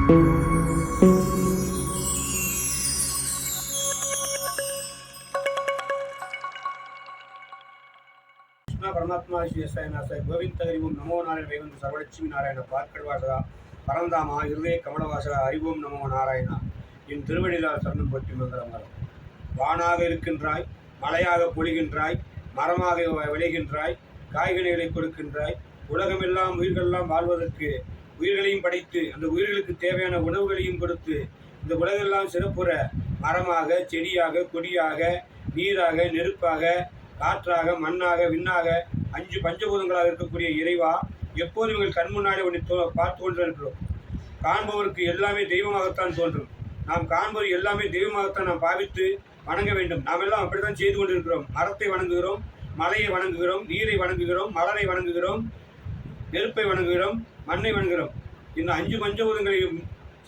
परमात्मा श्री साई गोविंद हरिओं नमो नारायण वैकुंठ सर्वलक्ष्मी नारायण पार्कड़वासगा परंदामा हृदय कमलवासगा हरिओं नमो नारायण इन तिरुवडियाल शरणम पोट्टी मंगलम வானாக இருக்கின்றாய், மழையாக பொழிகின்றாய், மரமாக விளைகின்றாய், காய்கனிகளை கொடுக்கின்றாய், உலகமெல்லாம் உயிர்களெல்லாம் வாழ்வதற்கு உயிர்களையும் படைத்து அந்த உயிர்களுக்கு தேவையான உணவுகளையும் கொடுத்து இந்த உலகெல்லாம் சிறப்புற மரமாக, செடியாக, கொடியாக, நீராக, நெருப்பாக, காற்றாக, மண்ணாக, விண்ணாக 5 பஞ்சபூதங்களாக இருக்கக்கூடிய இறைவா, எப்போதும் எங்கள் கண் முன்னாடி உன்னை பார்த்து கொண்டிருக்கிறோம். காண்பவருக்கு எல்லாமே தெய்வமாகத்தான் தோன்றும். நாம் காண்பவர் எல்லாமே தெய்வமாகத்தான் நாம் பாவித்து வணங்க வேண்டும். நாம் எல்லாம் அப்படித்தான் செய்து கொண்டிருக்கிறோம். மரத்தை வணங்குகிறோம், மலையை வணங்குகிறோம், நீரை வணங்குகிறோம், மலரை வணங்குகிறோம், நெருப்பை வணங்குகிறோம், மண்ணை வணங்குகிறோம். இந்த 5 பஞ்சபூதங்களையும்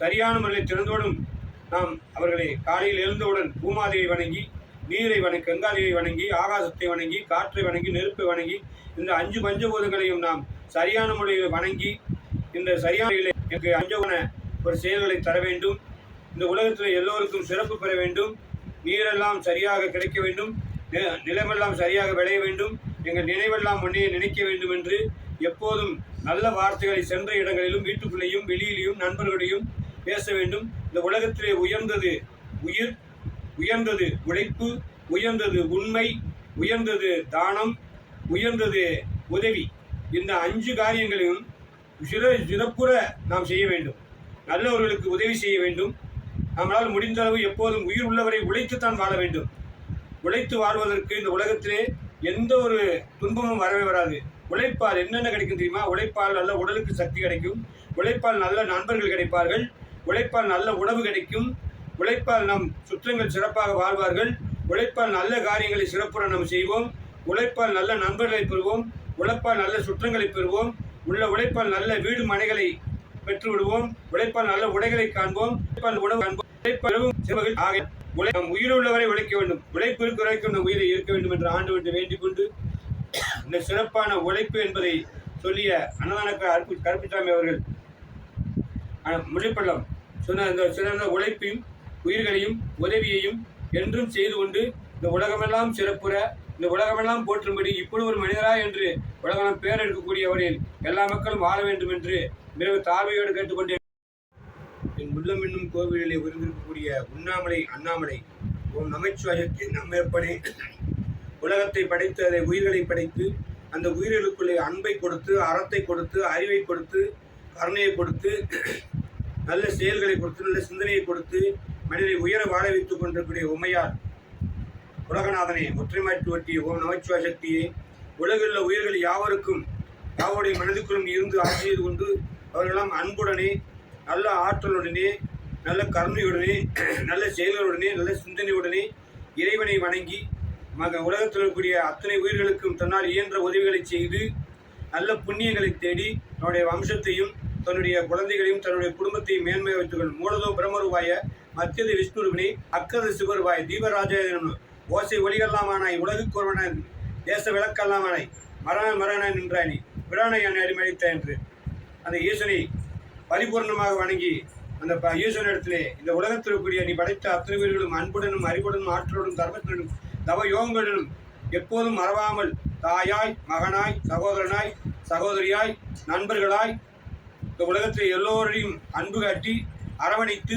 சரியான முறையில் திறந்தோடும் நாம் அவர்களை காலையில் எழுந்தவுடன் பூமாதையை வணங்கி, நீரை வணங்கி, கங்காதையை வணங்கி, ஆகாசத்தை வணங்கி, காற்றை வணங்கி, நெருப்பை வணங்கி, இந்த 5 பஞ்சபூதங்களையும் நாம் சரியான முறையில் வணங்கி இந்த சரியான முறையில் எனக்கு அஞ்சவன ஒரு செயல்களை தர வேண்டும். இந்த உலகத்தில் எல்லோருக்கும் சிறப்பு பெற வேண்டும். நீரெல்லாம் சரியாக கிடைக்க வேண்டும், நிலமெல்லாம் சரியாக விளைய வேண்டும், எங்கள் நினைவெல்லாம் முன்னே நினைக்க வேண்டும் என்று எப்போதும் நல்ல வார்த்தைகளை சென்ற இடங்களிலும் வீட்டுக்குள்ளேயும் வெளியிலையும் நண்பர்களையும் பேச வேண்டும். இந்த உலகத்திலே உயர்ந்தது உயிர், உயர்ந்தது உழைப்பு, உயர்ந்தது உண்மை, உயர்ந்தது தானம், உயர்ந்தது உதவி. இந்த 5 காரியங்களையும் சிறப்புற நாம் செய்ய வேண்டும். நல்லவர்களுக்கு உதவி செய்ய வேண்டும். நம்மளால் முடிந்த அளவு எப்போதும் உயிர் உள்ளவரை உழைத்துத்தான் வாழ வேண்டும். உழைத்து வாழ்வதற்கு இந்த உலகத்திலே எந்த ஒரு துன்பமும் வரவே வராது. உழைப்பால் என்னென்ன கிடைக்கும் தெரியுமா? உழைப்பால் நல்ல உடலுக்கு சக்தி கிடைக்கும், உழைப்பால் நல்ல நண்பர்கள் கிடைப்பார்கள், உழைப்பால் நல்ல உணவு கிடைக்கும், உழைப்பால் நம் சுற்றங்கள் சிறப்பாக வாழ்வார்கள், உழைப்பால் நல்ல காரியங்களை சிறப்புற நாம் செய்வோம், உழைப்பால் நல்ல நண்பர்களை பெறுவோம், உழைப்பால் நல்ல சுற்றங்களை பெறுவோம், உழைப்பால் நல்ல வீடு மனைகளை பெற்று விடுவோம், உழைப்பால் நல்ல உடைகளை காண்போம், உழைப்பால் உணவு காண்போம், நாம் உயிருள்ளவரை உழைக்க வேண்டும். உழைப்பு இருக்கிற வரைக்கும் நம் உயிரை இருக்க வேண்டும் என்று ஆண்டவரை வேண்டிக் கொண்டு இந்த சிறப்பான உழைப்பு என்பதை சொல்லிய அன்னதான கருப்புசாமி அவர்கள் முள்ளிப்பள்ளம் சொன்ன இந்த சிறந்த உழைப்பையும் உயிர்களையும் உதவியையும் என்றும் செய்து கொண்டு இந்த உலகமெல்லாம் சிறப்புற, இந்த உலகமெல்லாம் போற்றும்படி இப்படி ஒரு மனிதரா என்று உலகம் பேர் எடுக்கக்கூடியவரில் எல்லா மக்களும் வாழ வேண்டும் என்று மிக தாழ்மையோடு கேட்டுக்கொண்டே என் உள்ளம் என்னும் கோவிலிலே விருந்திருக்கக்கூடிய உண்ணாமலை அண்ணாமலை ஓம் நமச்சிவாயத்தை நம்மேற்பனே உலகத்தை படைத்து அதை உயிர்களை படைத்து அந்த உயிர்களுக்குள்ளே அன்பை கொடுத்து, அறத்தை கொடுத்து, அறிவை கொடுத்து, கருணையை கொடுத்து, நல்ல செயல்களை கொடுத்து, நல்ல சிந்தனையை கொடுத்து மனிதனை உயர வாழ வைத்துக் கொண்டிருக்கூடிய உமையார் உலகநாதனே, ஒற்றைமாற்றி ஒட்டிய ஓம் நமச்சிவாய சக்தியே, உலகில் உள்ள உயிர்கள் யாவருக்கும் யாவுடைய மனதுக்குள்ளும் இருந்து ஆட்சி செய்து கொண்டு அவர்களெல்லாம் அன்புடனே, நல்ல ஆற்றலுடனே, நல்ல கருணையுடனே, நல்ல செயல்களுடனே, நல்ல சிந்தனையுடனே இறைவனை வணங்கி உலகத்தில் இருக்கக்கூடிய அத்தனை உயிர்களுக்கும் தன்னால் இயன்ற உதவிகளை செய்து நல்ல புண்ணியங்களை தேடி தன்னுடைய வம்சத்தையும் தன்னுடைய குழந்தைகளையும் தன்னுடைய குடும்பத்தையும் மேன்மை வைத்துக் மூலதோ பிரம்மருவாய மத்தியது விஷ்ணுருவினை அக்கது சிவருவாய் தீபராஜன் ஓசை ஒளிகல்லாமானாய் உலகுக்கு ஒருவனாய் தேச விளக்கல்லாமானாய் மரணாய் நின்றாய் நீ விடானை என்னை அடிமடித்த என்று அந்த ஈசனை பரிபூர்ணமாக வணங்கி அந்த ஈஸ்வரனிடத்திலே இந்த உலகத்தில் இருக்கக்கூடிய நீ படைத்த அத்தனை உயிர்களும் அன்புடனும் அறிவுடனும் ஆற்றலுடன் தர்மத்துடனும் தவ யோகங்களுடனும் எப்போதும் மறவாமல் தாயாய், மகனாய், சகோதரனாய், சகோதரியாய், நண்பர்களாய் இந்த உலகத்தில் எல்லோரையும் அன்பு காட்டி அரவணைத்து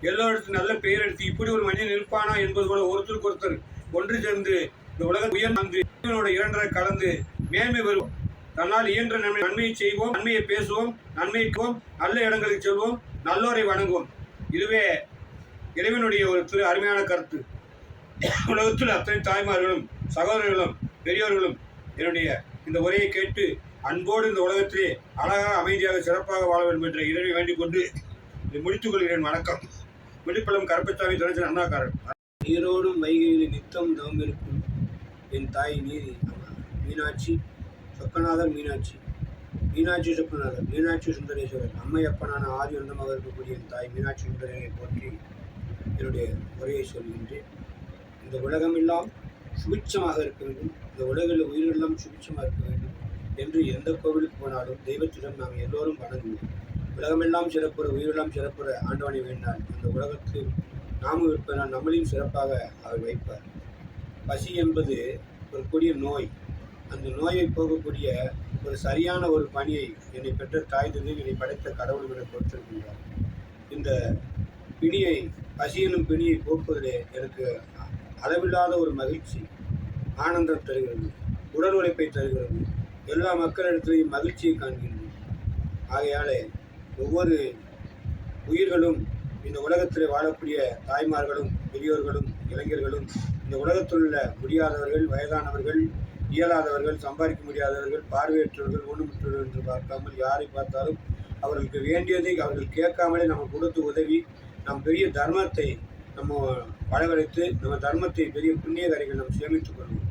எல்லோருக்கும் நல்ல பெயர் எடுத்து இப்படி ஒரு மனிதன் இருப்பானா என்பது போல ஒருத்தருக்கு ஒருத்தர் ஒன்று சேர்ந்து இந்த உலக உயர்ந்து இரண்டரை கலந்து மேன்மை வருவோம். தன்னால் இயன்ற நன்மையை செய்வோம், நன்மையை பேசுவோம், நன்மைக்குவோம், நல்ல இடங்களுக்கு செல்வோம், நல்லோரை வணங்குவோம். இதுவே இறைவனுடைய ஒரு அருமையான கருத்து. உலகத்தில் அத்தனை தாய்மார்களும் சகோதரர்களும் பெரியோர்களும் என்னுடைய இந்த உரையை கேட்டு அன்போடு இந்த உலகத்திலே அழகாக அமைதியாக சிறப்பாக வாழ வேண்டும் என்ற இறைவை வேண்டிக் கொண்டு முடித்துக் கொள்கிறேன். வணக்கம். முள்ளிப்பள்ளம் கருப்பசாமி துணைச்சன் அண்ணாக்காரன். நீரோடும் வைகையில் நித்தம் தவம் இருக்கும் என் தாய் நீதி மீனாட்சி சொக்கநாதர், மீனாட்சி சொக்கநாதர், மீனாட்சி சுந்தரேஸ்வரர், அம்மையப்பனான ஆதி அந்தமாக இருக்கக்கூடிய என் தாய் மீனாட்சி சுந்தரனை போற்றி என்னுடைய உரையை சொல்கின்றேன். இந்த உலகமெல்லாம் சுபிட்சமாக இருக்க வேண்டும், இந்த உலகில் உயிரெல்லாம் சுபிட்சமாக இருக்க வேண்டும் என்று எந்த கோவிலுக்கு போனாலும் தெய்வத்திடம் நாம் எல்லோரும் வணங்குவோம். உலகமெல்லாம் சிறப்புற உயிரெல்லாம் சிறப்புற ஆண்டவனை வேண்டால் இந்த உலகத்தில் நாமும் இருப்பதனால் நம்மளையும் சிறப்பாக அவர் வைப்பார். பசி என்பது ஒரு கொடிய நோய். அந்த நோயை போகக்கூடிய ஒரு சரியான ஒரு பணியை என்னை பெற்ற தாய் தந்தை என்னை படைத்த கடவுள்களை கொடுத்திருக்கின்றார். இந்த பிணியை பசி எனும் பிணியை போக்குவதிலே எனக்கு அளவில்லாத ஒரு மகிழ்ச்சி, ஆனந்தம் தருகிறது, உடல் உழைப்பை தருகிறது, எல்லா மக்களிடத்திலையும் மகிழ்ச்சியை காண்கின்றேன். ஆகையாலே ஒவ்வொரு உயிர்களும் இந்த உலகத்தில் வாழக்கூடிய தாய்மார்களும் பெரியோர்களும் இளைஞர்களும் இந்த உலகத்தில் உள்ள முடியாதவர்கள், வயதானவர்கள், இயலாதவர்கள், சம்பாதிக்க முடியாதவர்கள், பார்வையற்றவர்கள், ஊனமுற்றவர்கள் என்று பார்க்காமல் யாரை பார்த்தாலும் அவர்களுக்கு வேண்டியதை அவர்கள் கேட்காமலே நம்ம கொடுத்து உதவி நம் பெரிய தர்மத்தை நம்ம வரவழைத்து நம்ம தர்மத்தை பெரிய புண்ணிய காரியங்கள் நம்ம சேமித்துக் கொள்வோம்.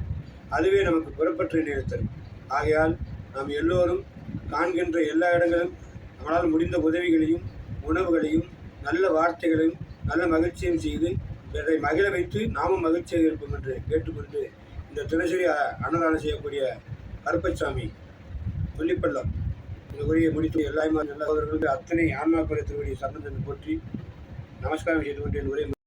அதுவே நமக்கு புறப்பற்ற நேரத்தரும். ஆகையால் நாம் எல்லோரும் காண்கின்ற எல்லா இடங்களும் நம்மளால் முடிந்த உதவிகளையும் உணவுகளையும் நல்ல வார்த்தைகளையும் நல்ல மகிழ்ச்சியும் செய்து பிறரை மகிழ வைத்து நாமும் மகிழ்ச்சியாக இருப்போம் என்று கேட்டுக்கொண்டு இந்த தினசரி அன்னதானம் செய்யக்கூடிய கருப்பசாமி சொல்லிப்பள்ளம் இந்த உரையை முடித்து எல்லாருமே நல்லவர்களுக்கு அத்தனை ஆன்மா பரித்துடைய சம்பந்தத்தை போற்றி நமஸ்காரம் செய்து கொண்டு உரை